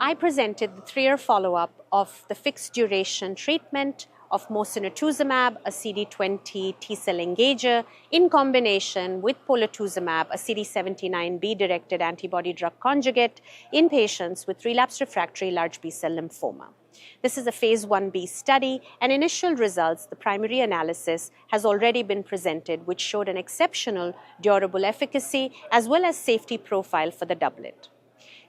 I presented the 3-year follow-up of the fixed duration treatment of Mosunetuzumab, a CD20 T-cell engager, in combination with Polatuzumab, a CD79B-directed antibody-drug conjugate, in patients with relapsed refractory large B-cell lymphoma. This is a phase 1b study, and initial results, the primary analysis, has already been presented, which showed an exceptional durable efficacy as well as safety profile for the doublet.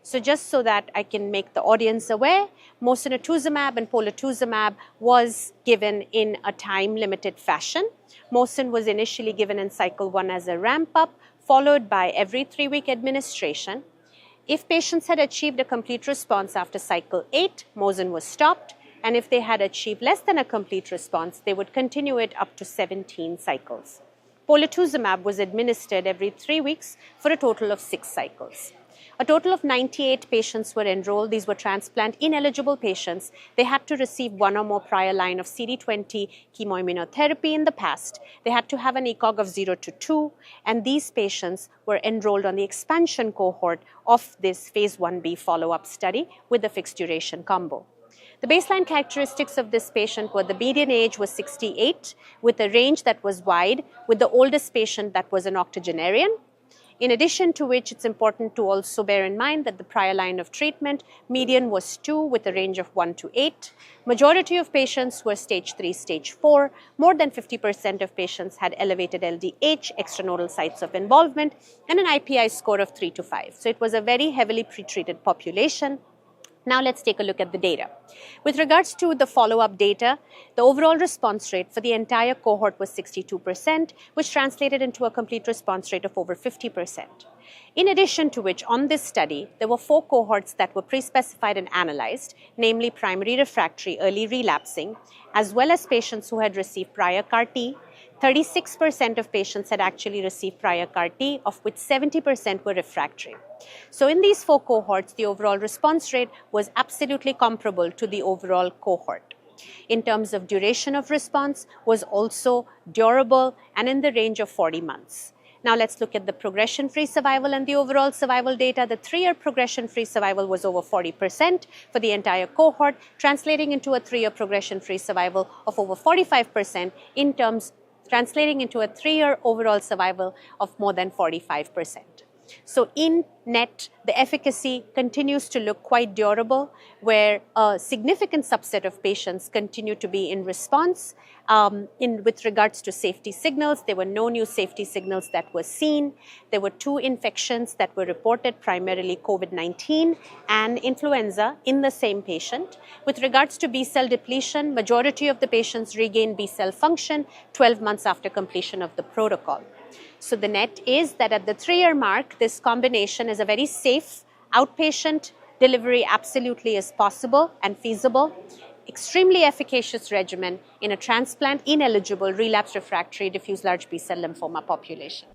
So just so that I can make the audience aware, Mosunetuzumab and Polatuzumab was given in a time-limited fashion. Mosun was initially given in cycle 1 as a ramp-up, followed by every 3-week administration. If patients had achieved a complete response after cycle 8, Mosun was stopped, and if they had achieved less than a complete response, they would continue it up to 17 cycles. Polatuzumab was administered every 3 weeks for a total of 6 cycles. A total of 98 patients were enrolled. These were transplant-ineligible patients. They had to receive 1 or more prior line of CD20 chemoimmunotherapy in the past. They had to have an ECOG of 0 to 2, and these patients were enrolled on the expansion cohort of this phase 1b follow-up study with the fixed duration combo. The baseline characteristics of this patient were the median age was 68, with a range that was wide, with the oldest patient that was an octogenarian. In addition to which, it's important to also bear in mind that the prior line of treatment, median was 2 with a range of 1 to 8. Majority of patients were stage 3, stage 4. More than 50% of patients had elevated LDH, extranodal sites of involvement, and an IPI score of 3 to 5. So it was a very heavily pretreated population. Now let's take a look at the data. With regards to the follow-up data, the overall response rate for the entire cohort was 62%, which translated into a complete response rate of over 50%. In addition to which, on this study, there were 4 cohorts that were pre-specified and analyzed, namely primary refractory early relapsing, as well as patients who had received prior CAR-T. 36% of patients had actually received prior CAR-T, of which 70% were refractory. So in these 4 cohorts, the overall response rate was absolutely comparable to the overall cohort. In terms of duration of response, was also durable and in the range of 40 months. Now let's look at the progression-free survival and the overall survival data. The 3-year progression-free survival was over 40% for the entire cohort, translating into a 3-year progression-free survival of over 45% translating into a 3-year overall survival of more than 45%. So in net, the efficacy continues to look quite durable, where a significant subset of patients continue to be in response. With regards to safety signals, there were no new safety signals that were seen. There were 2 infections that were reported, primarily COVID-19 and influenza in the same patient. With regards to B-cell depletion, majority of the patients regained B-cell function 12 months after completion of the protocol. So the net is that at the 3-year mark, this combination is a very safe outpatient delivery, absolutely is possible and feasible, extremely efficacious regimen in a transplant-ineligible relapsed refractory diffuse large B-cell lymphoma population.